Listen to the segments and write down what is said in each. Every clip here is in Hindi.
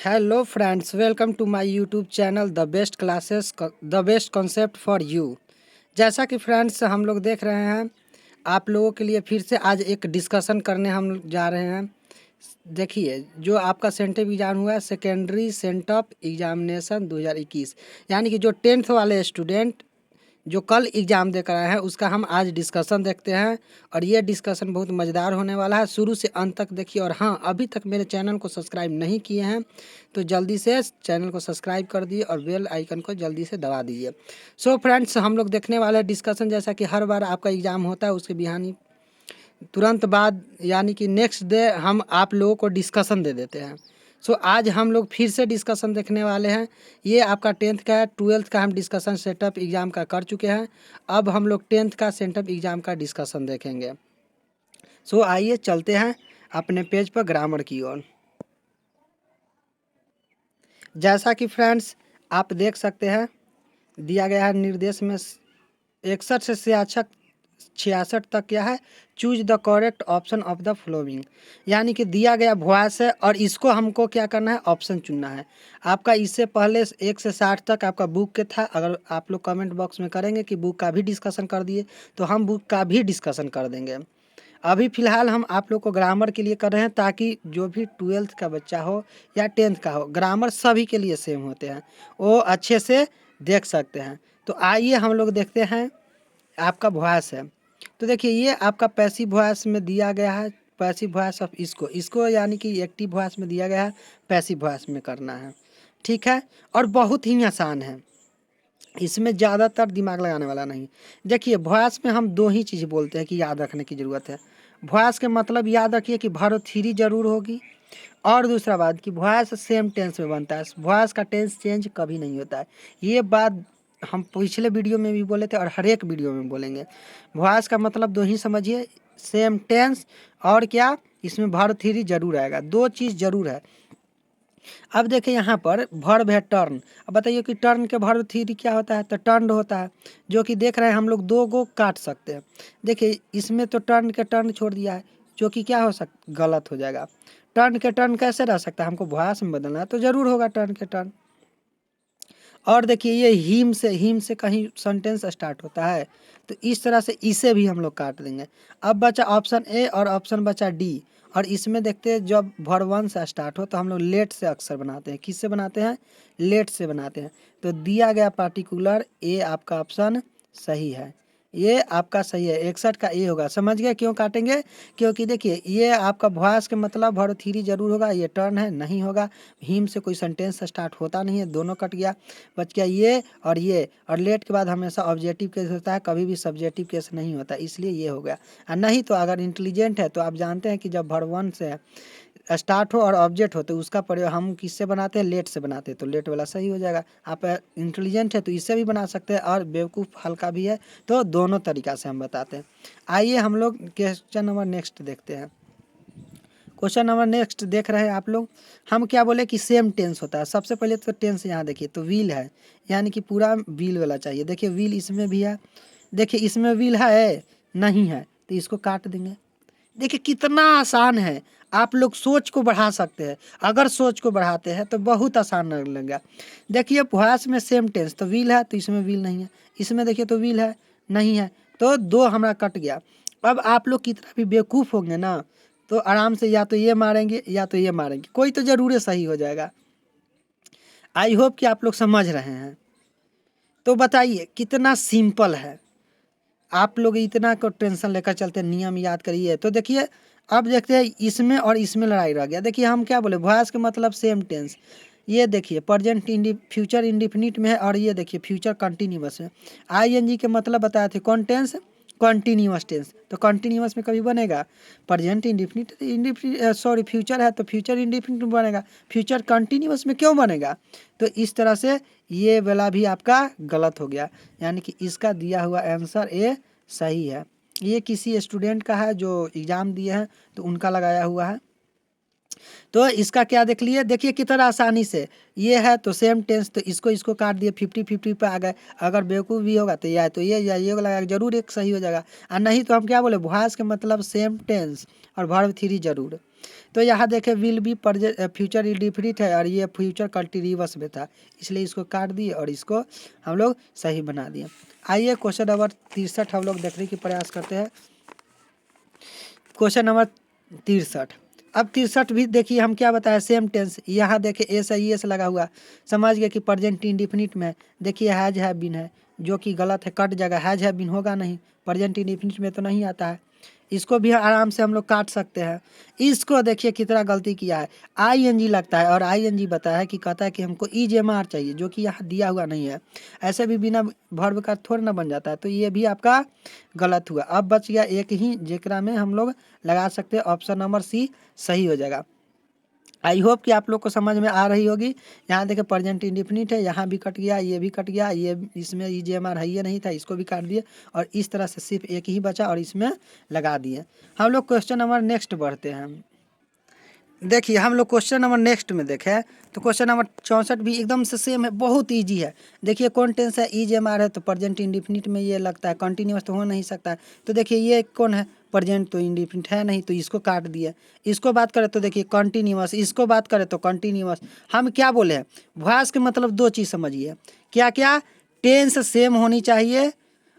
Hello friends, welcome to my YouTube channel the best classes the best concept for you. जैसा कि फ्रेंड्स हम लोग देख रहे हैं, आप लोगों के लिए फिर से आज एक डिस्कशन करने हम जा रहे हैं। देखिए, जो आपका सेंटअप एग्ज़ाम हुआ है सेकेंडरी सेंटअप एग्जामिनेशन 2021, यानी कि जो 10th वाले स्टूडेंट जो कल एग्ज़ाम देकर आए हैं उसका हम आज डिस्कशन देखते हैं। और ये डिस्कशन बहुत मज़ेदार होने वाला है, शुरू से अंत तक देखिए। और हाँ, अभी तक मेरे चैनल को सब्सक्राइब नहीं किए हैं तो जल्दी से चैनल को सब्सक्राइब कर दिए और बेल आइकन को जल्दी से दबा दीजिए। सो फ्रेंड्स, हम लोग देखने वाले डिस्कशन, जैसा कि हर बार आपका एग्ज़ाम होता है उसके बिहानी तुरंत बाद यानी कि नेक्स्ट डे हम आप लोगों को डिस्कशन दे देते हैं। सो आज हम लोग फिर से डिस्कशन देखने वाले हैं। ये आपका 10th का है, 12th का हम डिस्कशन सेटअप एग्ज़ाम का कर चुके हैं। अब हम लोग 10th का सेटअप एग्ज़ाम का डिस्कशन देखेंगे। सो आइए चलते हैं अपने पेज पर ग्रामर की ओर। जैसा कि फ्रेंड्स आप देख सकते हैं, दिया गया है निर्देश में 61 से 66 तक क्या है, choose the correct option of the flowing, यानी कि दिया गया वॉइस है और इसको हमको क्या करना है, ऑप्शन चुनना है। आपका इससे पहले 1 से 60 तक आपका बुक के था। अगर आप लोग कमेंट बॉक्स में करेंगे कि बुक का भी डिस्कशन कर दिए तो हम बुक का भी डिस्कशन कर देंगे। अभी फ़िलहाल हम आप लोग को ग्रामर के लिए कर रहे हैं, ताकि जो भी 12th का बच्चा हो या 10th का हो, ग्रामर सभी के लिए सेम होते हैं, वो अच्छे से देख सकते हैं। तो आइए हम लोग देखते हैं। आपका वॉइस है तो देखिए, ये आपका पैसिव वॉइस में दिया गया है। पैसिव वॉइस ऑफ इसको यानी कि एक्टिव वॉइस में दिया गया है, पैसिव वॉइस में करना है। ठीक है, और बहुत ही आसान है, इसमें ज़्यादातर दिमाग लगाने वाला नहीं। देखिए, वॉइस में हम दो ही चीज़ बोलते हैं कि याद रखने की ज़रूरत है। वॉइस के मतलब याद रखिए कि वर्ब थ्री जरूर होगी, और दूसरा बात कि वॉइस सेम टेंस में बनता है, वॉइस का टेंस चेंज कभी नहीं होता है। ये बात हम पिछले वीडियो में भी बोले थे और हर एक वीडियो में बोलेंगे। वॉइस का मतलब दो ही समझिए, सेम टेंस और क्या, इसमें वर्ब थ्री जरूर आएगा, दो चीज़ जरूर है। अब देखिए यहाँ पर वर्ब है टर्न। अब बताइए कि टर्न के वर्ब थ्री क्या होता है, तो टर्न होता है, जो कि देख रहे हैं हम लोग दो गो काट सकते हैं। देखिए इसमें तो टर्न के टर्न छोड़ दिया है, जो कि क्या हो गलत हो जाएगा। टर्न के टर्न कैसे रह सकता है, हमको वॉइस में बदलना है तो जरूर होगा टर्न के टर्न। और देखिए ये हिम से कहीं सेंटेंस स्टार्ट होता है, तो इस तरह से इसे भी हम लोग काट देंगे। अब बचा ऑप्शन ए और ऑप्शन बचा डी। और इसमें देखते हैं जब वर्ब वन से स्टार्ट हो तो हम लोग लेट से अक्सर बनाते हैं। किससे बनाते हैं, लेट से बनाते हैं। तो दिया गया पार्टिकुलर ए आपका ऑप्शन सही है, ये आपका सही है, 61 का ए होगा। समझ गए क्यों काटेंगे, क्योंकि देखिए ये आपका वॉइस के मतलब वर्ब थ्री जरूर होगा, ये टर्न है नहीं होगा। हिम से कोई सेंटेंस स्टार्ट होता नहीं है, दोनों कट गया, बच गया ये और ये। और लेट के बाद हमेशा ऑब्जेक्टिव केस होता है, कभी भी सब्जेक्टिव केस नहीं होता, इसलिए ये हो गया। और नहीं तो अगर इंटेलिजेंट है तो आप जानते हैं कि जब वर्ब वन से स्टार्ट हो और ऑब्जेक्ट हो तो उसका प्रयोग हम किससे बनाते हैं, लेट से बनाते हैं, तो लेट वाला सही हो जाएगा। आप इंटेलिजेंट है तो इससे भी बना सकते हैं, और बेवकूफ़ हल्का भी है तो दोनों तरीक़ा से हम बताते हैं। आइए हम लोग क्वेश्चन नंबर नेक्स्ट देखते हैं। क्वेश्चन नंबर नेक्स्ट देख रहे हैं आप लोग। हम क्या बोले कि सेम टेंस होता है। सबसे पहले तो टेंस यहाँ देखिए, तो व्हील है, यानी कि पूरा व्हील वाला चाहिए। देखिए व्हील इसमें भी है, देखिए इसमें व्हील है नहीं है, तो इसको काट देंगे। देखिए कितना आसान है, आप लोग सोच को बढ़ा सकते हैं। अगर सोच को बढ़ाते हैं तो बहुत आसान लगेगा। देखिए वॉइस में सेम टेंस, तो व्हील है तो इसमें व्हील नहीं है, इसमें देखिए तो व्हील है नहीं है, तो दो हमारा कट गया। अब आप लोग कितना भी बेवकूफ़ होंगे ना, तो आराम से या तो ये मारेंगे या तो ये मारेंगे, कोई तो ज़रूर सही हो जाएगा। आई होप कि आप लोग समझ रहे हैं। तो बताइए कितना सिंपल है, आप लोग इतना को टेंशन लेकर चलते हैं, नियम याद करिए। तो देखिए अब देखते हैं इसमें और इसमें लड़ाई रह गया। देखिए हम क्या बोले, वॉइस के मतलब सेम टेंस, ये देखिए प्रेजेंट फ्यूचर इंडिफिनिट में है, और ये देखिए फ्यूचर कंटिन्यूअस में। आईएनजी के मतलब बताए थे कौन टेंस, कंटिन्यूअस टेंस, तो कंटिन्यूअस में कभी बनेगा प्रेजेंट इंडिफिनिट सॉरी फ्यूचर है तो फ्यूचर इंडिफिनिट में बनेगा, फ्यूचर कंटिन्यूअस में क्यों बनेगा। तो इस तरह से ये वाला भी आपका गलत हो गया, यानी कि इसका दिया हुआ आंसर ए सही है। ये किसी स्टूडेंट का है जो एग्ज़ाम दिए हैं तो उनका लगाया हुआ है। तो इसका क्या देख लिए, देखिए कितना आसानी से, ये है तो सेम टेंस, तो इसको काट दिए, 50-50 पे आ गए। अगर बेवकूफ़ भी होगा तो या तो ये लगा जरूर एक सही हो जाएगा। और नहीं तो हम क्या बोले, वॉइस के मतलब सेम टेंस और वर्ब थ्री जरूर। तो यहाँ देखें विल बी फ्यूचर इंडेफिनिट है और ये फ्यूचर कंटिन्यूअस में था, इसलिए इसको काट दिए और इसको हम लोग सही बना दिए। आइए क्वेश्चन नंबर 63 हम लोग देखने की प्रयास करते हैं। Question number 63। अब 63 भी देखिए हम क्या बताया, सेम टेंस। यहाँ देखिए एस आई एस लगा हुआ, समझ गए कि प्रेजेंट इंडिफिनिट में। देखिए हैज है बिन है, जो कि गलत है, कट जाएगा। हैज है बिन होगा नहीं, प्रेजेंट इंडिफिनिट में तो नहीं आता है। इसको भी आराम से हम लोग काट सकते हैं। इसको देखिए कितना गलती किया है, आई एन जी लगता है और आई एन जी बताया है कि कहता है कि हमको ई जे एम आर चाहिए, जो कि यहाँ दिया हुआ नहीं है। ऐसे भी बिना वर्ब का थोड़ा ना बन जाता है, तो ये भी आपका गलत हुआ। अब बच गया एक ही, जेकरा में हम लोग लगा सकते हैं ऑप्शन नंबर सी सही हो जाएगा। आई होप कि आप लोग को समझ में आ रही होगी। यहाँ देखिए प्रेजेंट इंडिफिनिट है, यहाँ भी कट गया, ये भी कट गया, ये इसमें ई जे एम आर है ये नहीं था, इसको भी काट दिए और इस तरह से सिर्फ एक ही बचा और इसमें लगा दिए। हम लोग क्वेश्चन नंबर नेक्स्ट बढ़ते हैं। देखिए हम लोग क्वेश्चन नंबर नेक्स्ट में देखें तो क्वेश्चन नंबर 64 भी एकदम से सेम है, बहुत इजी है। देखिए कौन टेंस है, ई जे एम आर है, तो प्रेजेंट इंडिफिनिट में ये लगता है, कंटिन्यूअस तो हो नहीं सकता है। तो देखिए ये कौन है, प्रेजेंट तो इंडिफिनिट है नहीं, तो इसको काट दिए। इसको बात करें तो देखिए कंटिन्यूअस, इसको बात करें तो कंटिन्यूअस। हम क्या बोले हैं, वॉइस के मतलब दो चीज़ समझिए, क्या क्या, टेंस सेम होनी चाहिए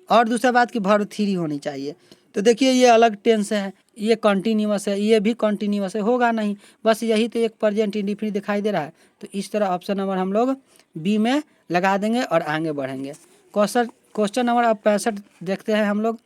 और दूसरा बात की वर्ब थ्री होनी चाहिए। तो देखिए ये अलग टेंस है, ये कंटिन्यूअस है, ये भी कंटिन्यूअस है, होगा नहीं। बस यही तो एक प्रेजेंट इंडिफिनिट दिखाई दे रहा है। तो इस तरह ऑप्शन नंबर हम लोग बी में लगा देंगे और आगे बढ़ेंगे। क्वेश्चन नंबर अब 65 देखते हैं हम लोग।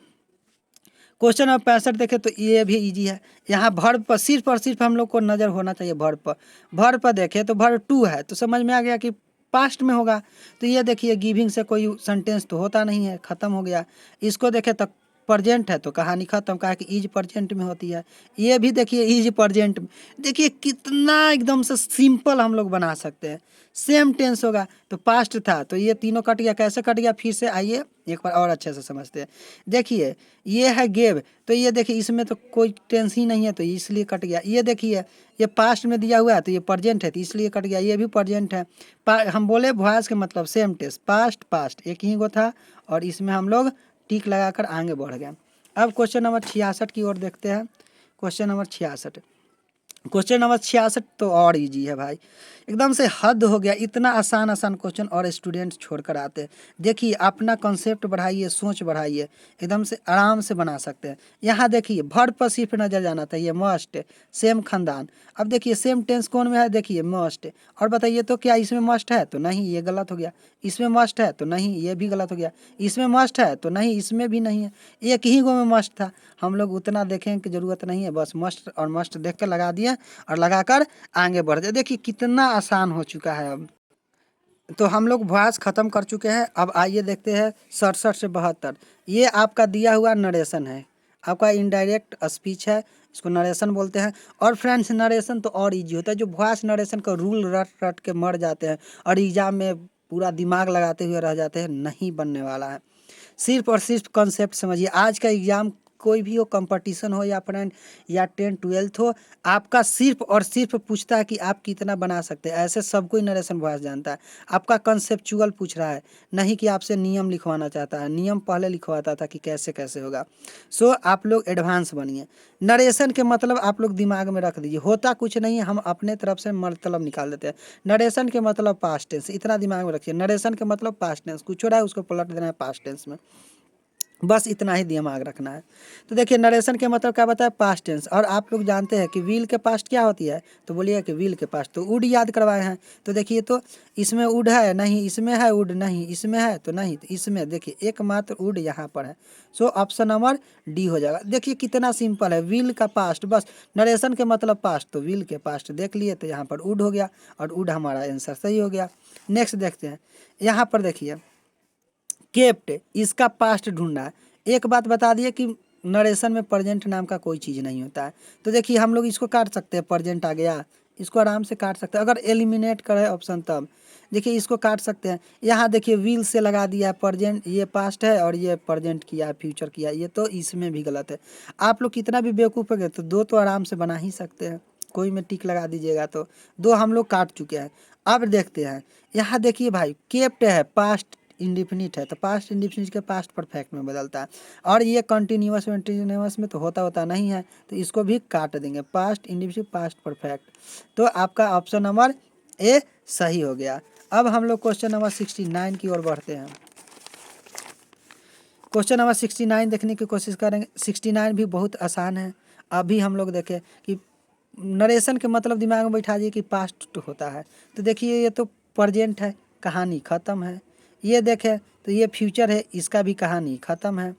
क्वेश्चन नंबर 65 देखें तो ये भी इजी है। यहाँ वर्ब पर सिर्फ और सिर्फ हम लोग को नज़र होना चाहिए वर्ब पर। वर्ब पर देखें तो वर्ब टू है, तो समझ में आ गया कि पास्ट में होगा। तो ये देखिए गिविंग से कोई सेंटेंस तो होता नहीं है, ख़त्म हो गया। इसको देखें तो प्रेजेंट है, तो कहानी खत्म, कहा कि इज प्रेजेंट में होती है। ये भी देखिए इज प्रेजेंट में। देखिए कितना एकदम से सिंपल हम लोग बना सकते हैं। सेम टेंस होगा तो पास्ट था, तो ये तीनों कट गया। कैसे कट गया फिर से आइए एक बार और अच्छे से समझते हैं। देखिए ये है गेव, तो ये देखिए इसमें तो कोई टेंस ही नहीं है, तो इसलिए कट गया। ये देखिए ये पास्ट में दिया हुआ है, तो ये प्रेजेंट है, तो इसलिए कट गया। ये भी प्रेजेंट है। हम बोले वॉइस के मतलब सेम टेंस, पास्ट पास्ट एक ही गो था और इसमें हम लोग टिक लगाकर आगे बढ़ गए। अब क्वेश्चन नंबर 66 की ओर देखते हैं। क्वेश्चन नंबर 66, क्वेश्चन नंबर 66 तो और इजी है भाई, एकदम से हद हो गया। इतना आसान आसान क्वेश्चन और स्टूडेंट छोड़कर आते हैं। देखिए अपना कॉन्सेप्ट बढ़ाइए, सोच बढ़ाइए, एकदम से आराम से बना सकते हैं। यहाँ देखिए वर्ब पर सिर्फ नजर जाना था, ये मस्ट, सेम खानदान। अब देखिए सेम टेंस कौन में है, देखिए मस्ट। और बताइए तो क्या इसमें मस्ट है, तो नहीं, ये गलत हो गया। इसमें मस्ट है तो नहीं, ये भी गलत हो गया। इसमें मस्ट है तो नहीं, इसमें भी नहीं है। एक ही गो में मस्ट था, हम लोग उतना देखें की जरूरत नहीं है, बस मस्ट और मस्ट देख कर लगा दिए और लगाकर आगे बढ़ जाए। देखिए कितना आसान हो चुका है। अब तो हम लोग वॉइस ख़त्म कर चुके हैं। अब आइए देखते हैं 67 से 72। ये आपका दिया हुआ नरेशन है, आपका इनडायरेक्ट स्पीच है, इसको नरेशन बोलते हैं। और फ्रेंड्स नरेशन तो और इजी होता है, जो वॉइस नरेशन का रूल रट रट के मर जाते हैं और एग्जाम में पूरा दिमाग लगाते हुए रह जाते हैं, नहीं बनने वाला है। सिर्फ और सिर्फ कॉन्सेप्ट समझिए। आज का एग्ज़ाम कोई भी हो, कंपटीशन हो या फ्रेंड या 10th-12th हो, आपका सिर्फ और सिर्फ पूछता है कि आप कितना बना सकते हैं। ऐसे सब कोई नरेशन वॉइस जानता है। आपका कंसेप्चुअल पूछ रहा है, नहीं कि आपसे नियम लिखवाना चाहता है। नियम पहले लिखवाता था कि कैसे कैसे होगा। सो आप लोग एडवांस बनिए। नरेशन के मतलब आप लोग दिमाग में रख दीजिए, होता कुछ नहीं है, हम अपने तरफ से मतलब निकाल देते हैं। नरेशन के मतलब पास्ट टेंस, इतना दिमाग में रखिए। नरेशन के मतलब पास्ट टेंस, कुछ हो रहा है उसको पलट देना है पास्ट टेंस में, बस इतना ही दिमाग रखना है। तो देखिए नरेशन के मतलब क्या बताया, पास्ट टेंस। और आप लोग जानते हैं कि विल के पास्ट क्या होती है, तो बोलिए कि विल के पास्ट तो वुड याद करवाए हैं। तो देखिए तो इसमें वुड है नहीं, इसमें है वुड नहीं, इसमें है तो नहीं, तो इसमें देखिए एकमात्र वुड यहाँ पर है। सो ऑप्शन नंबर डी हो जाएगा। देखिए कितना सिंपल है, विल का पास्ट, बस नरेशन के मतलब पास्ट, तो विल के पास्ट देख लिए तो यहाँ पर वुड हो गया और वुड हमारा आंसर सही हो गया। नेक्स्ट देखते हैं, यहाँ पर देखिए केप्ट, इसका पास्ट ढूंढना है। एक बात बता दिए कि नरेशन में प्रेजेंट नाम का कोई चीज़ नहीं होता है। तो देखिए हम लोग इसको काट सकते हैं, प्रेजेंट आ गया, इसको आराम से काट सकते हैं अगर एलिमिनेट करे ऑप्शन तब। देखिए इसको काट सकते हैं। यहाँ देखिए विल से लगा दिया है प्रेजेंट, ये पास्ट है और ये प्रेजेंट किया फ्यूचर किया, ये तो इसमें भी गलत है। आप लोग कितना भी बेवकूफ़ हो गए तो दो तो आराम से बना ही सकते हैं, कोई में टिक लगा दीजिएगा। तो दो हम लोग काट चुके हैं। अब देखते हैं, यहाँ देखिए भाई केप्ट है पास्ट, इंडिफिनिट है तो पास्ट इंडिफिनिट के पास्ट परफेक्ट में बदलता है। और ये कंटिन्यूअस कंटिन्यूअस में तो होता नहीं है, तो इसको भी काट देंगे, पास्ट इंडिफिनिट पास्ट परफेक्ट। तो आपका ऑप्शन नंबर ए सही हो गया। अब हम लोग क्वेश्चन नंबर 69 की ओर बढ़ते हैं। क्वेश्चन नंबर 69 देखने की कोशिश करेंगे। 69 भी बहुत आसान है। अभी हम लोग देखें कि नरेशन के मतलब दिमाग में बैठा दिए कि पास्ट होता है, तो देखिए ये तो प्रेजेंट है, कहानी ख़त्म है। ये देखें तो ये फ्यूचर है, इसका भी कहानी ख़त्म है।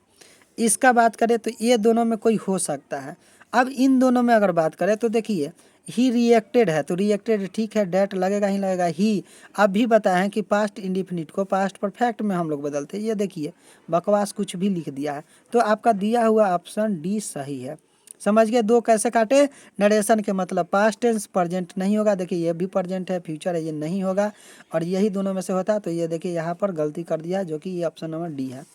इसका बात करें तो ये दोनों में कोई हो सकता है। अब इन दोनों में अगर बात करें तो देखिए ही रिएक्टेड है तो रिएक्टेड ठीक है, डेट लगेगा ही लगेगा ही। अब भी बताएं कि पास्ट इंडिफिनिट को पास्ट परफेक्ट में हम लोग बदलते हैं। ये देखिए बकवास कुछ भी लिख दिया है। तो आपका दिया हुआ ऑप्शन डी सही है। समझ गए? दो कैसे काटे? नरेशन के मतलब पास्ट टेंस, प्रेजेंट नहीं होगा, देखिए ये भी प्रेजेंट है, फ्यूचर है, ये नहीं होगा। और यही दोनों में से होता है, तो ये देखिए यहाँ पर गलती कर दिया, जो कि ये ऑप्शन नंबर डी है।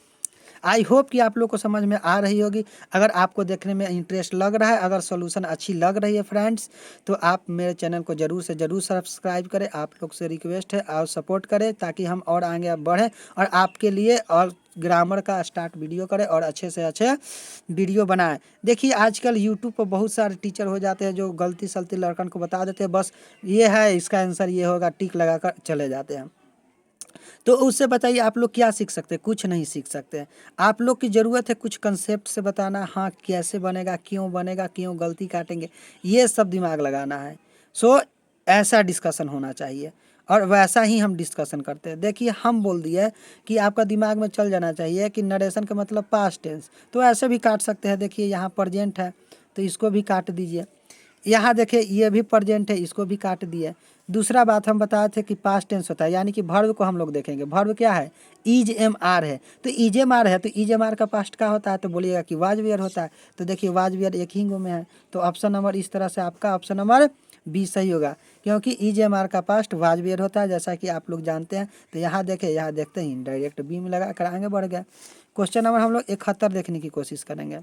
आई होप कि आप लोग को समझ में आ रही होगी। अगर आपको देखने में इंटरेस्ट लग रहा है, अगर सॉल्यूशन अच्छी लग रही है फ्रेंड्स, तो आप मेरे चैनल को ज़रूर से ज़रूर सब्सक्राइब करें। आप लोग से रिक्वेस्ट है और सपोर्ट करें, ताकि हम और आगे बढ़ें और आपके लिए और ग्रामर का स्टार्ट वीडियो करें और अच्छे से अच्छे वीडियो बनाएं। देखिए आजकल यूट्यूब पर बहुत सारे टीचर हो जाते हैं जो गलती सलती लड़कन को बता देते हैं, बस ये है इसका आंसर ये होगा, टिक लगा कर चले जाते हैं। तो उससे बताइए आप लोग क्या सीख सकते हैं? कुछ नहीं सीख सकते हैं। आप लोग की ज़रूरत है कुछ कंसेप्ट से बताना, हाँ कैसे बनेगा, क्यों गलती काटेंगे, ये सब दिमाग लगाना है। सो ऐसा डिस्कशन होना चाहिए और वैसा ही हम डिस्कशन करते हैं। देखिए हम बोल दिए कि आपका दिमाग में चल जाना चाहिए कि नरेशन का मतलब पास्ट टेंस, तो ऐसे भी काट सकते हैं। देखिए यहाँ प्रेजेंट है तो इसको भी काट दीजिए। यहाँ देखिए ये भी प्रेजेंट है, इसको भी काट दिए। दूसरा बात हम बताए थे कि पास्ट टेंस होता है, यानी कि वर्ब को हम लोग देखेंगे। वर्ब क्या है? इज एम आर है, तो इज एम आर है तो इज एम आर का पास्ट क्या होता है? तो बोलिएगा कि वाज वेयर होता है। तो देखिए वाज वेयर एक ही गो में है, तो ऑप्शन नंबर इस तरह से आपका ऑप्शन नंबर बी सही होगा, क्योंकि इज एम आर का पास्ट वाज वेयर होता है, जैसा कि आप लोग जानते हैं। तो यहाँ देखें, यहाँ देखते ही डायरेक्ट बी में लगा कर आगे बढ़ गया। क्वेश्चन नंबर हम लोग 71 देखने की कोशिश करेंगे।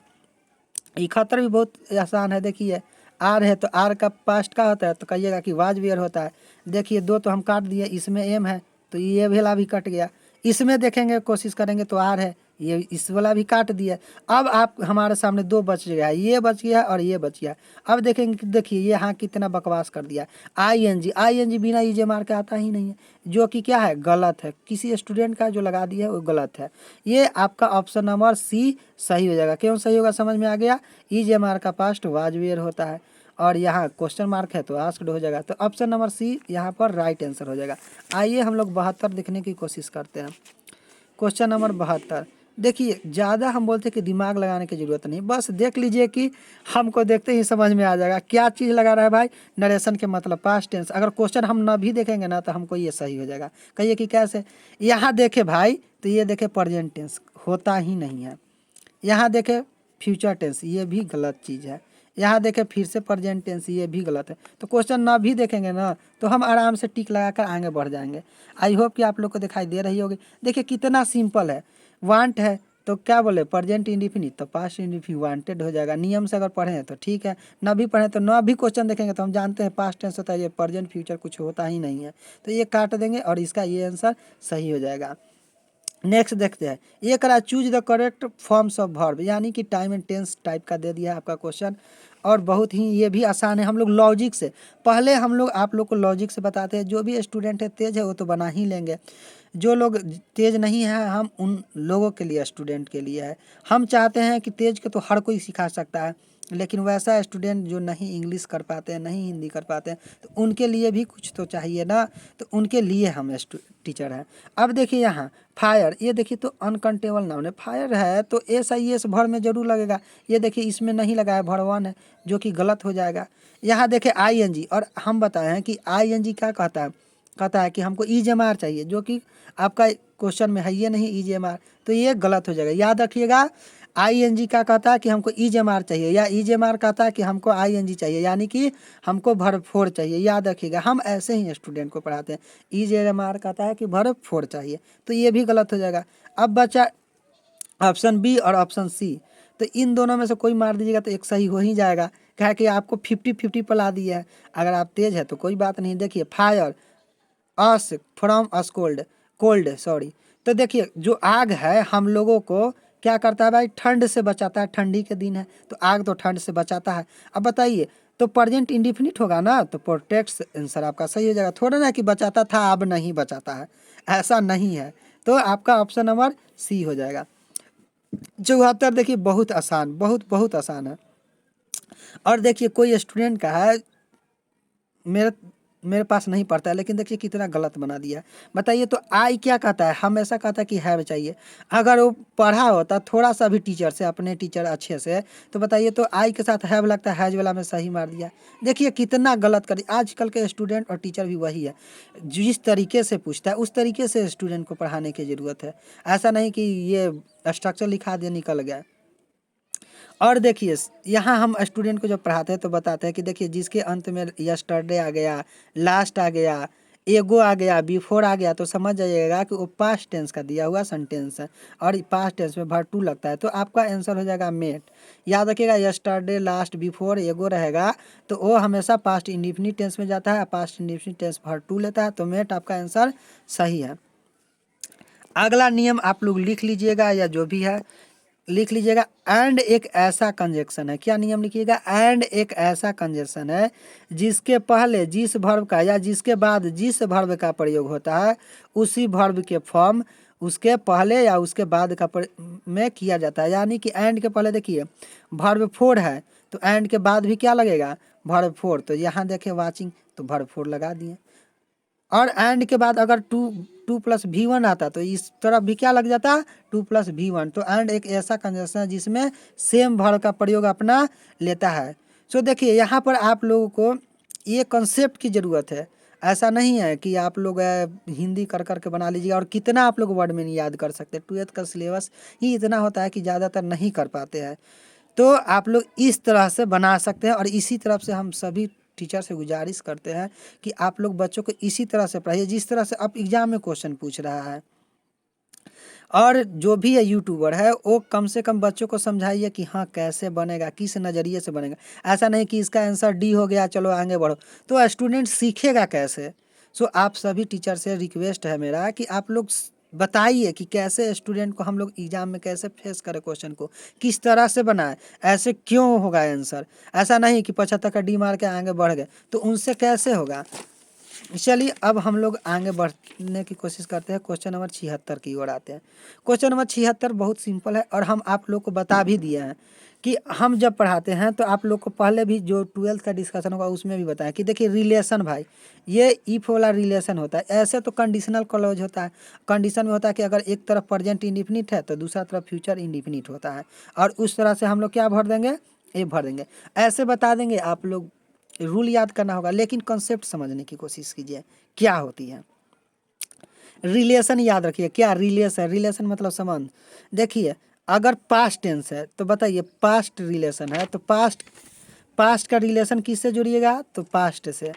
71 भी बहुत आसान है। देखिए आर है तो आर का पास्ट का होता है, तो कहिएगा कि वाज वेयर होता है। देखिए दो तो हम काट दिए, इसमें एम है तो ये वाला भी कट गया। इसमें देखेंगे कोशिश करेंगे तो आर है, ये इस वाला भी काट दिया। अब आप हमारे सामने दो बच गया, ये बच गया और ये बच गया। अब देखेंगे कि देखिए ये यहाँ कितना बकवास कर दिया। आई एन जी बिना ई जे मार के आता ही नहीं है, जो कि क्या है? गलत है। किसी स्टूडेंट का जो लगा दिया है वो गलत है। ये आपका ऑप्शन नंबर सी सही हो जाएगा। क्यों सही होगा समझ में आ गया? ई जे मार का पास्ट वाज वेयर होता है और यहाँ क्वेश्चन मार्क है तो आस्क्ड हो जाएगा। तो ऑप्शन नंबर सी यहाँ पर राइट आंसर हो जाएगा। आइए हम लोग 72 देखने की कोशिश करते हैं। क्वेश्चन नंबर 72 देखिए, ज़्यादा हम बोलते हैं कि दिमाग लगाने की ज़रूरत नहीं, बस देख लीजिए कि हमको देखते ही समझ में आ जाएगा क्या चीज़ लगा रहा है भाई। नरेशन के मतलब पास्ट टेंस। अगर क्वेश्चन हम न भी देखेंगे ना तो हमको ये सही हो जाएगा। कहिए कि कैसे? यहाँ देखे भाई तो ये देखे प्रेजेंट टेंस होता ही नहीं है। यहाँ देखे फ्यूचर टेंस, ये भी गलत चीज़ है। यहाँ देखें फिर से प्रेजेंट टेंस, ये भी गलत है। तो क्वेश्चन ना भी देखेंगे ना तो हम आराम से टिक लगाकर आगे बढ़ जाएंगे। आई होप कि आप लोग को दिखाई दे रही होगी। देखिए कितना सिंपल है। वांट है तो क्या बोले? प्रेजेंट इंडिफिनिट, तो पास्ट इंडिफिनिट वांटेड हो जाएगा। नियम से अगर पढ़े हैं तो ठीक है, ना भी पढ़े तो ना भी क्वेश्चन देखेंगे तो हम जानते हैं पास्ट टेंस होता है, ये प्रेजेंट फ्यूचर कुछ होता ही नहीं है। तो ये काट देंगे और इसका ये आंसर सही हो जाएगा। नेक्स्ट देखते हैं। ये करा choose the correct forms of verb, यानी कि टाइम एंड टेंस टाइप का दे दिया है आपका क्वेश्चन। और बहुत ही ये भी आसान है। हम लोग लॉजिक से पहले हम लोग आप लोग को लॉजिक से बताते हैं। जो भी स्टूडेंट है तेज है वो तो बना ही लेंगे, जो लोग तेज नहीं है हम उन लोगों के लिए, स्टूडेंट के लिए है। हम चाहते हैं कि तेज को तो हर कोई सिखा सकता है, लेकिन वैसा स्टूडेंट जो नहीं इंग्लिश कर पाते हैं, नहीं हिंदी कर पाते हैं, तो उनके लिए भी कुछ तो चाहिए ना। तो उनके लिए हम टीचर हैं। अब देखिए यहाँ फायर, ये देखिए तो अनकंटेबल नाउन है। फायर है तो एस आई एस भर में जरूर लगेगा। ये देखिए इसमें नहीं लगा है, भरवन है, जो कि गलत हो जाएगा। यहाँ देखिए आई एन जी, और हम बताए हैं कि आई एन जी क्या कहता है? कहता है कि हमको ई जे आर चाहिए, जो कि आपका क्वेश्चन में है ये नहीं ई जे आर, तो ये गलत हो जाएगा। याद रखिएगा आई एन जी क्या कहता है कि हमको ई जे आर चाहिए, या ई जे आर कहता है कि हमको आई एन जी चाहिए, यानी कि हमको भरफोड़ चाहिए। याद रखिएगा, हम ऐसे ही स्टूडेंट को पढ़ाते हैं। ई जे आर कहता है कि भरफोड़ चाहिए, तो ये भी गलत हो जाएगा। अब बचा ऑप्शन बी और ऑप्शन सी, तो इन दोनों में से कोई मार दीजिएगा तो एक सही हो ही जाएगा। क्या है कि आपको 50-50 पर ला दिया है। अगर आप तेज है तो कोई बात नहीं। देखिए fire us from us cold, cold sorry, तो देखिए जो आग है हम लोगों को क्या करता है भाई, ठंड से बचाता है। ठंडी के दिन है तो आग तो ठंड से बचाता है। अब बताइए तो प्रेजेंट इंडिफिनिट होगा ना, तो प्रोटेक्ट्स आंसर आपका सही हो जाएगा। थोड़ा ना कि बचाता था अब नहीं बचाता है, ऐसा नहीं है। तो आपका ऑप्शन नंबर सी हो जाएगा। 74 देखिए बहुत आसान, बहुत बहुत आसान है। और देखिए कोई स्टूडेंट का है, मेरे मेरे पास नहीं पढ़ता है, लेकिन देखिए कितना गलत बना दिया है। बताइए तो आई क्या कहता है, हमेशा कहता है कि हैव चाहिए। अगर वो पढ़ा होता थोड़ा सा भी टीचर से, अपने टीचर अच्छे से, तो बताइए तो आई के साथ हैव लगता है, हैज वाला में सही मार दिया। देखिए कितना गलत कर दिया। आजकल के स्टूडेंट और टीचर भी वही है, जिस तरीके से पूछता है उस तरीके से स्टूडेंट को पढ़ाने की ज़रूरत है। ऐसा नहीं कि ये स्ट्रक्चर लिखा दिया निकल गया। और देखिए यहाँ हम स्टूडेंट को जब पढ़ाते हैं तो बताते हैं कि देखिए जिसके अंत में यस्टरडे आ गया, लास्ट आ गया, एगो आ गया, बिफोर आ गया, तो समझ जाइएगा कि वो पास्ट टेंस का दिया हुआ सेंटेंस है और पास्ट टेंस में वर्ब टू लगता है। तो आपका आंसर हो जाएगा मेट। याद रखिएगा यस्टरडे, लास्ट, बिफोर, एगो रहेगा तो वो हमेशा पास्ट इंडिफिनिट टेंस में जाता है, past indefinite tense verb two लेता है। तो मेट आपका आंसर सही है। अगला नियम आप लोग लिख लीजिएगा या जो भी है लिख लीजिएगा। एंड एक ऐसा कंजक्शन है, क्या नियम लिखिएगा, एंड एक ऐसा कंजक्शन है जिसके पहले जिस वर्ब का या जिसके बाद जिस वर्ब का प्रयोग होता है उसी वर्ब के फॉर्म उसके पहले या उसके बाद का में किया जाता है। यानी कि एंड के पहले देखिए वर्ब फोर है तो एंड के बाद भी क्या लगेगा, वर्ब फोर। तो यहाँ देखिए वाचिंग तो वर्ब फोर लगा दिए। और एंड के बाद अगर टू प्लस वी वन आता तो इस तरफ भी क्या लग जाता, टू प्लस वी वन। तो एंड एक ऐसा कंजक्शन है जिसमें सेम वर्ब का प्रयोग अपना लेता है। सो देखिए यहाँ पर आप लोगों को ये कंसेप्ट की ज़रूरत है। ऐसा नहीं है कि आप लोग हिंदी कर कर के बना लीजिए। और कितना आप लोग वर्ड में नहीं याद कर सकते, ट्वेल्थ का सिलेबस ही इतना होता है कि ज़्यादातर नहीं कर पाते हैं। तो आप लोग इस तरह से बना सकते हैं। और इसी तरफ से हम सभी टीचर से गुजारिश करते हैं कि आप लोग बच्चों को इसी तरह से पढ़ाइए जिस तरह से अब एग्जाम में क्वेश्चन पूछ रहा है। और जो भी है यूट्यूबर है वो कम से कम बच्चों को समझाइए कि हाँ कैसे बनेगा, किस नज़रिए से बनेगा। ऐसा नहीं कि इसका आंसर डी हो गया चलो आगे बढ़ो, तो स्टूडेंट सीखेगा कैसे। सो आप सभी टीचर से रिक्वेस्ट है मेरा कि आप लोग बताइए कि कैसे स्टूडेंट को हम लोग एग्जाम में कैसे फेस करें, क्वेश्चन को किस तरह से बनाए, ऐसे क्यों होगा आंसर। ऐसा नहीं कि 75 का डी मार के आगे बढ़ गए तो उनसे कैसे होगा। चलिए अब हम लोग आगे बढ़ने की कोशिश करते हैं, क्वेश्चन नंबर 76 की ओर आते हैं। क्वेश्चन नंबर 76 बहुत सिंपल है और हम आप लोग को बता भी दिए हैं कि हम जब पढ़ाते हैं तो आप लोग को पहले भी जो 12th का डिस्कशन होगा उसमें भी बताया कि देखिए रिलेशन भाई ये इफ वाला रिलेशन होता है। ऐसे तो कंडीशनल क्लॉज होता है, कंडीशन में होता है कि अगर एक तरफ प्रेजेंट इंडिफिनिट है तो दूसरा तरफ फ्यूचर इंडिफिनिट होता है। और उस तरह से हम लोग क्या भर देंगे, ए भर देंगे। ऐसे बता देंगे, आप लोग रूल याद करना होगा लेकिन कॉन्सेप्ट समझने की कोशिश कीजिए क्या होती है। रिलेशन याद रखिए, क्या रिलेशन, रिलेशन मतलब संबंध। देखिए अगर पास्ट टेंस है तो बताइए पास्ट रिलेशन है तो पास्ट का रिलेशन किससे जोड़िएगा, तो पास्ट से।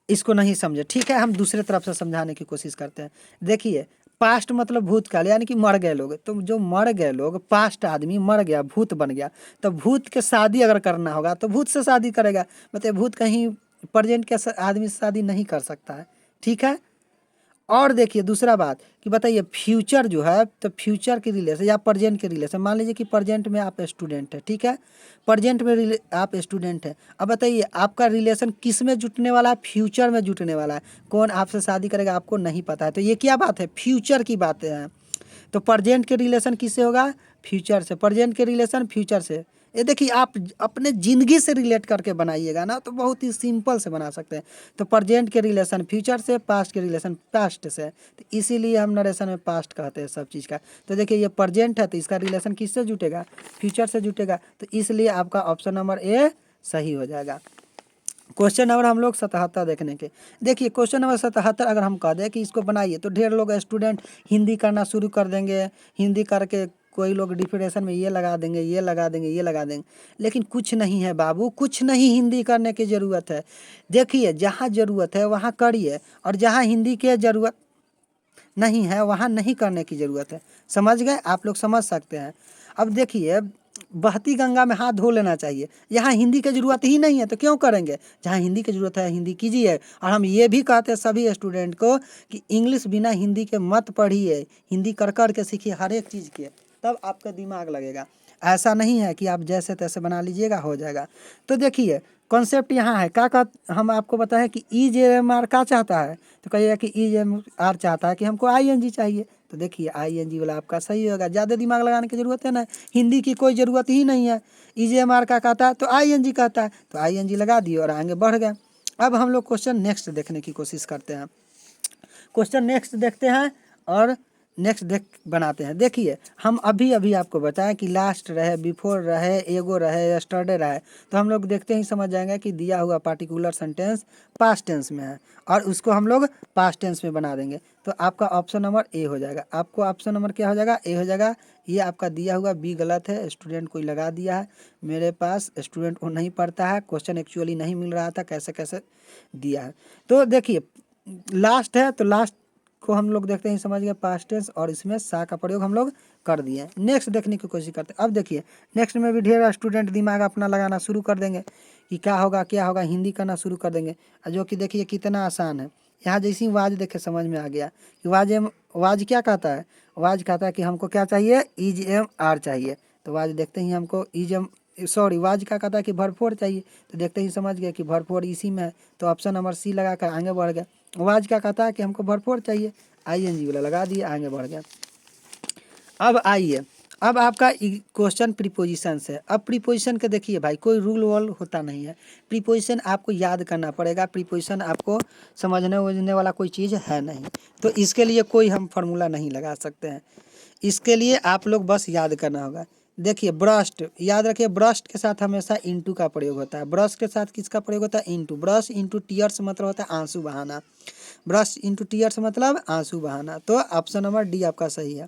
इसको नहीं समझे, ठीक है, हम दूसरे तरफ से समझाने की कोशिश करते हैं। देखिए पास्ट मतलब भूतकाल यानी कि मर गए लोग। तो जो मर गए लोग, पास्ट आदमी मर गया, भूत बन गया, तो भूत के शादी अगर करना होगा तो भूत से शादी करेगा। मतलब भूत कहीं प्रेजेंट के आदमी से शादी नहीं कर सकता है, ठीक है। और देखिए दूसरा बात कि बताइए फ्यूचर जो है तो फ्यूचर के रिलेशन या प्रेजेंट के रिलेशन। मान लीजिए कि प्रेजेंट में आप स्टूडेंट है, ठीक है, प्रेजेंट में आप स्टूडेंट है। अब बताइए आपका रिलेशन किस में जुटने वाला है, फ्यूचर में जुटने वाला है। कौन आपसे शादी करेगा आपको नहीं पता है, तो ये क्या बात है, फ्यूचर की बातें हैं। तो प्रेजेंट के रिलेशन किससे होगा, फ्यूचर से। प्रेजेंट के रिलेशन फ्यूचर से। ये देखिए आप अपने ज़िंदगी से रिलेट करके बनाइएगा ना तो बहुत ही सिंपल से बना सकते हैं। तो प्रेजेंट के रिलेशन फ्यूचर से, पास्ट के रिलेशन पास्ट से। तो इसीलिए हम नरेशन में पास्ट कहते हैं सब चीज़ का। तो देखिए ये प्रेजेंट है तो इसका रिलेशन किससे जुटेगा, फ्यूचर से जुटेगा। तो इसलिए आपका ऑप्शन नंबर ए सही हो जाएगा। क्वेश्चन नंबर हम लोग 77 देखने के। देखिए क्वेश्चन नंबर 77 अगर हम कह दें कि इसको बनाइए तो ढेर लोग स्टूडेंट हिंदी करना शुरू कर देंगे। हिंदी करके कोई लोग डिफिनेशन में ये लगा देंगे, ये लगा देंगे, ये लगा देंगे। लेकिन कुछ नहीं है बाबू, कुछ नहीं हिंदी करने की ज़रूरत है। देखिए जहाँ ज़रूरत है वहाँ करिए और जहाँ हिंदी की ज़रूरत नहीं है वहाँ नहीं करने की ज़रूरत है। समझ गए, आप लोग समझ सकते हैं। अब देखिए बहती गंगा में हाथ धो लेना चाहिए। यहाँ हिंदी की ज़रूरत ही नहीं है तो क्यों करेंगे, जहाँ हिंदी की ज़रूरत है हिंदी कीजिए। और हम ये भी कहते हैं सभी स्टूडेंट को कि इंग्लिश बिना हिंदी के मत पढ़िए, हिंदी कर कर के सीखिए हर एक चीज़ के, तब आपका दिमाग लगेगा। ऐसा नहीं है कि आप जैसे तैसे बना लीजिएगा हो जाएगा। तो देखिए कॉन्सेप्ट यहाँ है क्या हम आपको बताएं कि EJMR क्या चाहता है, तो कहिएगा कि EJMR चाहता है कि हमको ING चाहिए। तो देखिए ING वाला आपका सही होगा, ज़्यादा दिमाग लगाने की ज़रूरत है ना, हिंदी की कोई ज़रूरत ही नहीं है। EJMR का कहता है तो ING कहता है, तो ING लगा दिए और आगे बढ़ गए। अब हम लोग क्वेश्चन नेक्स्ट देखने की कोशिश करते हैं। क्वेश्चन नेक्स्ट देखते हैं और नेक्स्ट बनाते हैं। देखिए हम अभी अभी आपको बताएं कि लास्ट रहे, बिफोर रहे, एगो रहे, यस्टरडे रहे, तो हम लोग देखते ही समझ जाएंगे कि दिया हुआ पार्टिकुलर सेंटेंस पास्ट टेंस में है और उसको हम लोग पास्ट टेंस में बना देंगे। तो आपका ऑप्शन नंबर ए हो जाएगा। आपको ऑप्शन नंबर क्या हो जाएगा, ए हो जाएगा। ये आपका दिया हुआ बी गलत है, स्टूडेंट कोई लगा दिया है, मेरे पास स्टूडेंट वो नहीं पढ़ता है, क्वेश्चन एक्चुअली नहीं मिल रहा था, कैसे कैसे दिया है। तो देखिए लास्ट है तो लास्ट को हम लोग देखते हैं समझ गए पास्ट टेंस, और इसमें सा का प्रयोग हम लोग कर दिए। नेक्स्ट देखने की कोशिश करते हैं। अब देखिए नेक्स्ट में भी ढेर स्टूडेंट दिमाग अपना लगाना शुरू कर देंगे कि क्या होगा क्या होगा, हिंदी करना शुरू कर देंगे, जो कि देखिए कितना आसान है। यहाँ जैसी वाज देखे समझ में आ गया कि वाज क्या कहता है, वाज कहता है कि हमको क्या चाहिए, EJMR चाहिए। तो वाज देखते ही हमको वाज क्या कहता है कि भरपूर चाहिए, तो देखते ही समझ गए कि भरपूर इसी में है, तो ऑप्शन नंबर सी लगा कर आगे बढ़ गए। वाज क्या कहता है कि हमको भरपूर चाहिए, ING वाला लगा दिए, आगे बढ़ गए। अब आइए, अब आपका क्वेश्चन प्रीपोजिशन से। अब प्रीपोजिशन के देखिए भाई कोई रूल वॉल होता नहीं है, प्रीपोजिशन आपको याद करना पड़ेगा, प्रीपोजिशन आपको समझने वझने वाला कोई चीज़ है नहीं, तो इसके लिए कोई हम फार्मूला नहीं लगा सकते हैं। इसके लिए आप लोग बस याद करना होगा। देखिए ब्रस्ट, याद रखिए ब्रस्ट के साथ हमेशा इंटू का प्रयोग होता है। ब्रश के साथ किसका प्रयोग होता है, इंटू। ब्रश इंटू टीयर्स मतलब होता है आंसू बहाना, ब्रश इंटू टीयर्स मतलब आंसू बहाना। तो ऑप्शन नंबर डी आपका सही है।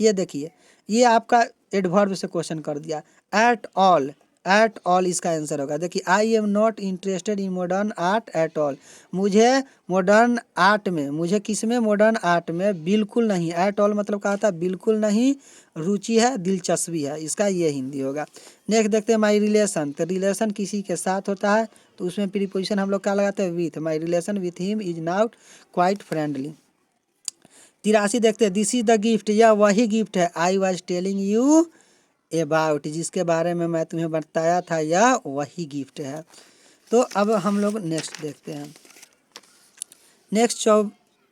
ये देखिए ये आपका एडवर्ब से क्वेश्चन कर दिया। एट ऑल इसका आंसर होगा। देखिए I am not interested in modern art at all, मुझे मॉडर्न आर्ट में, मुझे किस में, मॉडर्न आर्ट में बिल्कुल नहीं। एट ऑल मतलब कहा था बिल्कुल नहीं, रुचि है, दिलचस्पी है, इसका ये हिंदी होगा। नेक्स्ट देखते हैं माई रिलेशन, तो रिलेशन किसी के साथ होता है तो उसमें प्रीपोजिशन हम लोग क्या लगाते हैं, with. My relation with him is not quite friendly. 83 देखते हैं दिस इज द गिफ्ट, यह वही गिफ्ट है, I was telling you about, जिसके बारे में मैं तुम्हें बताया था, यह वही गिफ्ट है। तो अब हम लोग नेक्स्ट देखते हैं। नेक्स्ट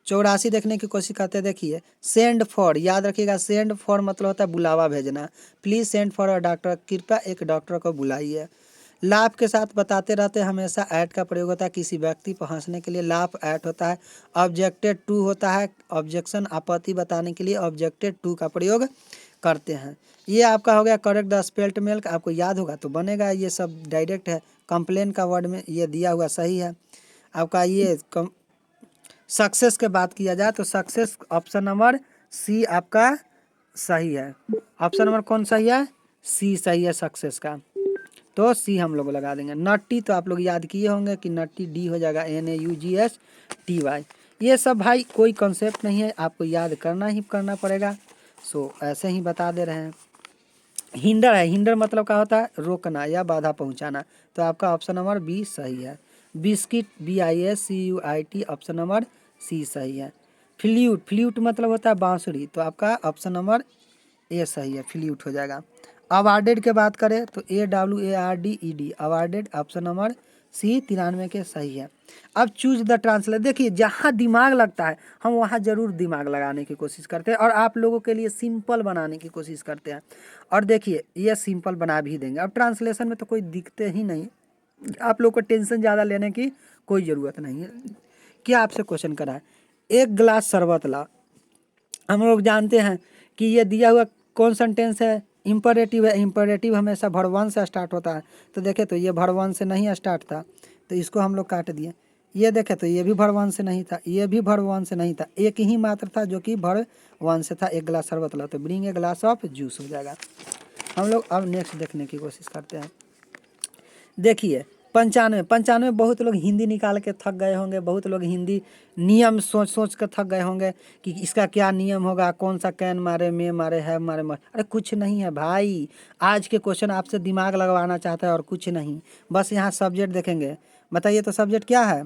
84 देखने की कोशिश करते हैं। देखिए सेंड फॉर, याद रखिएगा सेंड फॉर मतलब होता है बुलावा भेजना। Please send for a doctor, कृपया एक डॉक्टर को बुलाइए। लाभ के साथ बताते रहते हैं, हमेशा ऐट का प्रयोग होता है, किसी व्यक्ति पर हंसने के लिए लाभ ऐट होता है। ऑब्जेक्टेड टू होता है, ऑब्जेक्शन आपत्ति बताने के लिए ऑब्जेक्टेड टू का प्रयोग करते हैं। ये आपका हो गया करेक्ट द स्पेल्ट मिल्क, आपको याद होगा तो बनेगा, ये सब डायरेक्ट है। कंप्लेन का वर्ड में ये दिया हुआ सही है आपका। ये सक्सेस के बात किया जाए तो सक्सेस ऑप्शन नंबर सी आपका सही है। ऑप्शन नंबर कौन सही है, सी सही है सक्सेस का, तो सी हम लोग लगा देंगे। नट्टी तो आप लोग याद किए होंगे कि नट्टी डी हो जाएगा, NAUGHTY। ये सब भाई कोई कॉन्सेप्ट नहीं है, आपको याद करना ही करना पड़ेगा, सो ऐसे ही बता दे रहे हैं। हिंडर है, हिंडर मतलब क्या होता है, रोकना या बाधा पहुंचाना, तो आपका ऑप्शन नंबर बी सही है। Biscuit BISCUIT option number C सही है। फ्ल्यूट, फ्ल्यूट मतलब होता है बांसुरी, तो आपका ऑप्शन नंबर ए सही है, फ्ल्यूट हो जाएगा। अवार्डेड के बात करें तो AWARDED awarded option number C 93 के सही है। अब चूज द ट्रांसलेट, देखिए जहाँ दिमाग लगता है हम वहाँ ज़रूर दिमाग लगाने की कोशिश करते हैं और आप लोगों के लिए सिंपल बनाने की कोशिश करते हैं, और देखिए ये सिंपल बना भी देंगे। अब ट्रांसलेशन में तो कोई दिक्कत ही नहीं, आप लोग को टेंशन ज़्यादा लेने की कोई ज़रूरत नहीं है। क्या आपसे क्वेश्चन करा है, एक गिलास शरबत ला, हम लोग जानते हैं कि ये दिया हुआ कौन सेंटेंस है, इम्परेटिव है। इम्परेटिव हमेशा वर्ब वन से स्टार्ट होता है, तो देखे तो ये वर्ब वन से नहीं स्टार्ट था, तो इसको हम लोग काट दिए। ये देखे तो ये भी वर्ब वन से नहीं था, ये भी वर्ब वन से नहीं था, एक ही मात्र था जो कि वर्ब वन से था, एक गिलास शरबत ला, तो bring a glass of juice हो जाएगा। हम लोग अब नेक्स्ट देखने की कोशिश करते हैं। देखिए 95 95 बहुत लोग हिंदी निकाल के थक गए होंगे, बहुत लोग हिंदी नियम सोच सोच कर थक गए होंगे कि इसका क्या नियम होगा, कौन सा कैन मारे, में मारे, है मारे मारे। अरे कुछ नहीं है भाई, आज के क्वेश्चन आपसे दिमाग लगवाना चाहता है और कुछ नहीं। बस यहाँ सब्जेक्ट देखेंगे, बताइए तो सब्जेक्ट क्या है,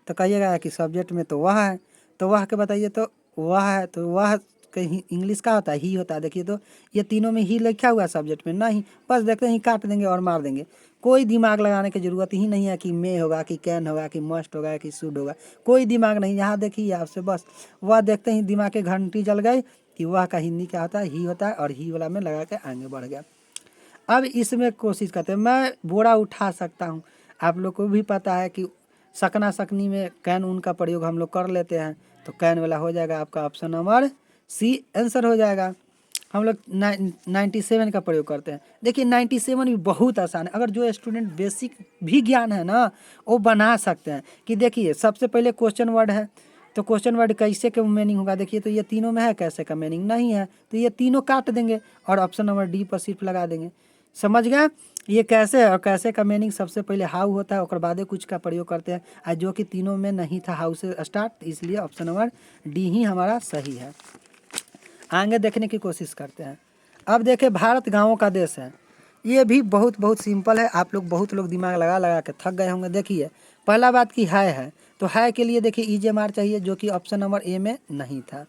तो कहिएगा कि सब्जेक्ट में तो वह है, तो वह के बताइए तो वह है, तो वह कहीं इंग्लिश का होता है, ही होता है। देखिए तो ये तीनों में ही लिखा हुआ है, सब्जेक्ट में नहीं। बस देखते ही काट देंगे और मार देंगे। कोई दिमाग लगाने की ज़रूरत ही नहीं है कि मे होगा, कि कैन होगा, कि मस्ट होगा, कि शुड होगा, कोई दिमाग नहीं। यहाँ देखिए आपसे बस वह देखते ही दिमाग की घंटी जल गई कि वह का हिंदी क्या होता है, ही होता है, और ही वाला में लगा के आगे बढ़ गया। अब इसमें कोशिश करते हैं, मैं बोरा उठा सकता हूँ। आप लोग को भी पता है कि सकना सकनी में कैन उन का प्रयोग हम लोग कर लेते हैं, तो कैन वाला हो जाएगा आपका ऑप्शन नंबर सी आंसर हो जाएगा। हम लोग 97 का प्रयोग करते हैं। देखिए 97 भी बहुत आसान है, अगर जो स्टूडेंट बेसिक भी ज्ञान है ना वो बना सकते हैं। कि देखिए सबसे पहले क्वेश्चन वर्ड है, तो क्वेश्चन वर्ड कैसे का मीनिंग होगा, देखिए तो ये तीनों में है, कैसे का मीनिंग नहीं है, तो ये तीनों काट देंगे और ऑप्शन नंबर डी पर सिर्फ लगा देंगे। समझ गए, ये कैसे और कैसे का मीनिंग सबसे पहले हाउ होता है, और बाद कुछ का प्रयोग करते हैं, आज जो कि तीनों में नहीं था हाउ से स्टार्ट, इसलिए ऑप्शन नंबर डी ही हमारा सही है। आगे देखने की कोशिश करते हैं। अब देखें, भारत गाँवों का देश है, ये भी बहुत सिंपल है। आप लोग बहुत लोग दिमाग लगा लगा के थक गए होंगे। देखिए पहला बात की है, तो है के लिए देखिए ईजेमार चाहिए, जो कि ऑप्शन नंबर ए में नहीं था।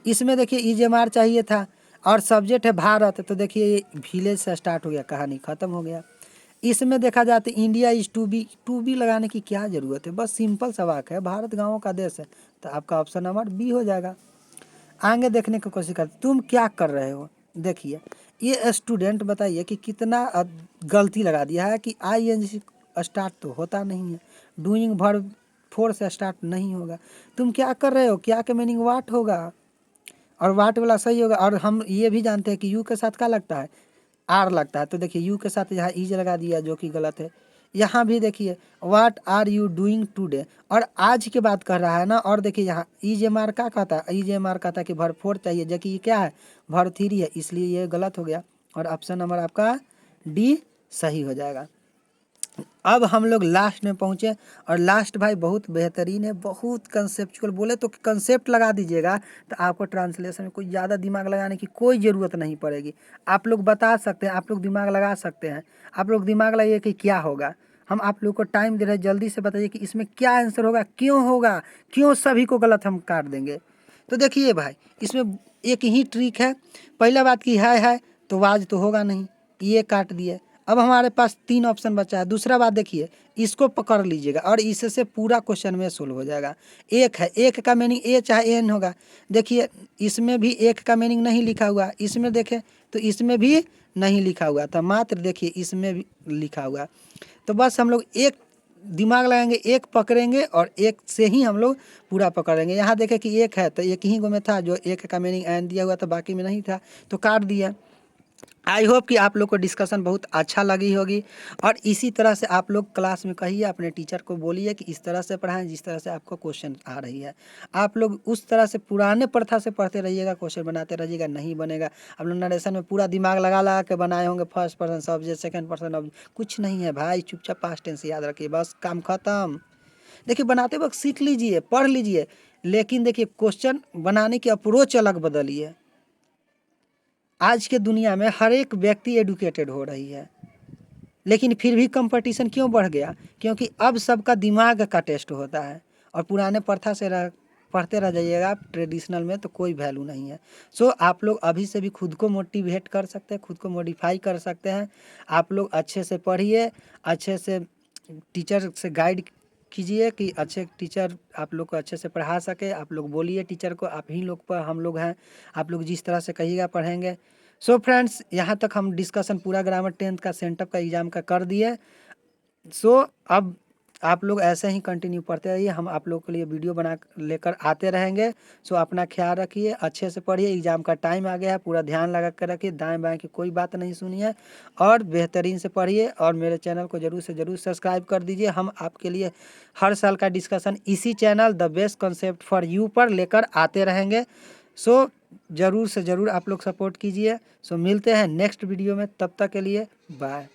इसमें देखिए ईजेमार चाहिए था, और सब्जेक्ट है भारत, तो देखिए विलेज से स्टार्ट हो गया, कहानी ख़त्म हो गया। इसमें देखा जाए तो इंडिया इज टू बी लगाने की क्या ज़रूरत है, बस सिंपल सा वाक्य है, भारत गाँवों का देश है, तो आपका ऑप्शन नंबर बी हो जाएगा। आगे देखने की कोशिश कर, तुम क्या कर रहे हो। देखिए ये स्टूडेंट बताइए कि कितना गलती लगा दिया है कि आई एन जी स्टार्ट तो होता नहीं है, डूइंग वर्ब फोर से स्टार्ट नहीं होगा। तुम क्या कर रहे हो, क्या का मीनिंग वाट होगा, और वाट वाला सही होगा। और हम ये भी जानते हैं कि यू के साथ क्या लगता है, आर लगता है, तो देखिए यू के साथ यहाँ ईज लगा दिया, जो कि गलत है। यहाँ भी देखिए what are you doing today, और आज की बात कर रहा है ना, और देखिए यहाँ ईज एम आर क्या कहता है, ईज एम आर कहता है कि भर फोर चाहिए, जबकि ये क्या है, भर थ्री है, इसलिए ये गलत हो गया, और ऑप्शन नंबर आपका डी सही हो जाएगा। अब हम लोग लास्ट में पहुँचे, और लास्ट भाई बहुत बेहतरीन है, बहुत कंसेप्चुअल, बोले तो कंसेप्ट लगा दीजिएगा, तो आपको ट्रांसलेशन में कोई ज़्यादा दिमाग लगाने की कोई ज़रूरत नहीं पड़ेगी। आप लोग बता सकते हैं, आप लोग दिमाग लगा सकते हैं, आप लोग दिमाग लगाइए कि क्या होगा। हम आप लोग को टाइम दे रहे हैं, जल्दी से बताइए कि इसमें क्या आंसर होगा, क्यों होगा, क्यों सभी को गलत हम काट देंगे। तो देखिए भाई इसमें एक ही ट्रिक है। पहला बात की है तो वाज तो होगा नहीं, ये काट दिए। अब हमारे पास 3 ऑप्शन बचा है। दूसरा बात देखिए, इसको पकड़ लीजिएगा और इससे पूरा क्वेश्चन में सोल्व हो जाएगा। एक है, एक का मीनिंग ए चाहे एन होगा। देखिए इसमें भी एक का मीनिंग नहीं लिखा हुआ, इसमें देखें तो इसमें भी नहीं लिखा हुआ था, मात्र देखिए इसमें भी लिखा हुआ। तो बस हम लोग एक दिमाग लगाएंगे, एक पकड़ेंगे और एक से ही हम लोग पूरा पकड़ेंगे। यहाँ देखें कि एक है तो एक ही गो में था, जो एक का मीनिंग एन दिया हुआ था, बाकी में नहीं था, तो काट दिया। आई होप कि आप लोग को डिस्कशन बहुत अच्छा लगी होगी, और इसी तरह से आप लोग क्लास में कहिए, अपने टीचर को बोलिए कि इस तरह से पढ़ाएं जिस तरह से आपको क्वेश्चन आ रही है। आप लोग उस तरह से पुराने प्रथा से पढ़ते रहिएगा, क्वेश्चन बनाते रहिएगा, नहीं बनेगा। आप लोग नरेशन में पूरा दिमाग लगा लगा के बनाए होंगे, first person subject, second person object, कुछ नहीं है भाई, चुपचाप पास्ट टेंस याद रखिए, बस काम खत्म। देखिए बनाते वक्त सीख लीजिए, पढ़ लीजिए, लेकिन देखिए क्वेश्चन बनाने की अप्रोच अलग बदलिए। आज के दुनिया में हर एक व्यक्ति एडुकेटेड हो रही है, लेकिन फिर भी कंपटीशन क्यों बढ़ गया, क्योंकि अब सबका दिमाग का टेस्ट होता है, और पुराने प्रथा से पढ़ते रह जाइएगा आप ट्रेडिशनल में, तो कोई वैल्यू नहीं है। सो आप लोग अभी से भी खुद को मोटिवेट कर सकते हैं, खुद को मॉडिफाई कर सकते हैं। आप लोग अच्छे से पढ़िए, अच्छे से टीचर से गाइड कीजिए कि अच्छे टीचर आप लोग को अच्छे से पढ़ा सके। आप लोग बोलिए टीचर को, आप ही लोग पर हम लोग हैं, आप लोग जिस तरह से कहिएगा पढ़ेंगे। सो फ्रेंड्स, यहाँ तक हम डिस्कशन पूरा ग्रामर 10th का सेंटअप का एग्ज़ाम का कर दिए। सो अब आप लोग ऐसे ही कंटिन्यू पढ़ते रहिए, हम आप लोगों के लिए वीडियो बना लेकर आते रहेंगे। सो अपना ख्याल रखिए, अच्छे से पढ़िए, एग्ज़ाम का टाइम आ गया है, पूरा ध्यान लगा कर रखिए, दाएं बाएं की कोई बात नहीं सुनिए, और बेहतरीन से पढ़िए। और मेरे चैनल को ज़रूर से ज़रूर सब्सक्राइब कर दीजिए। हम आपके लिए हर साल का डिस्कशन इसी channel the best concept for you पर लेकर आते रहेंगे। सो ज़रूर से ज़रूर आप लोग सपोर्ट कीजिए। सो मिलते हैं नेक्स्ट वीडियो में, तब तक के लिए बाय।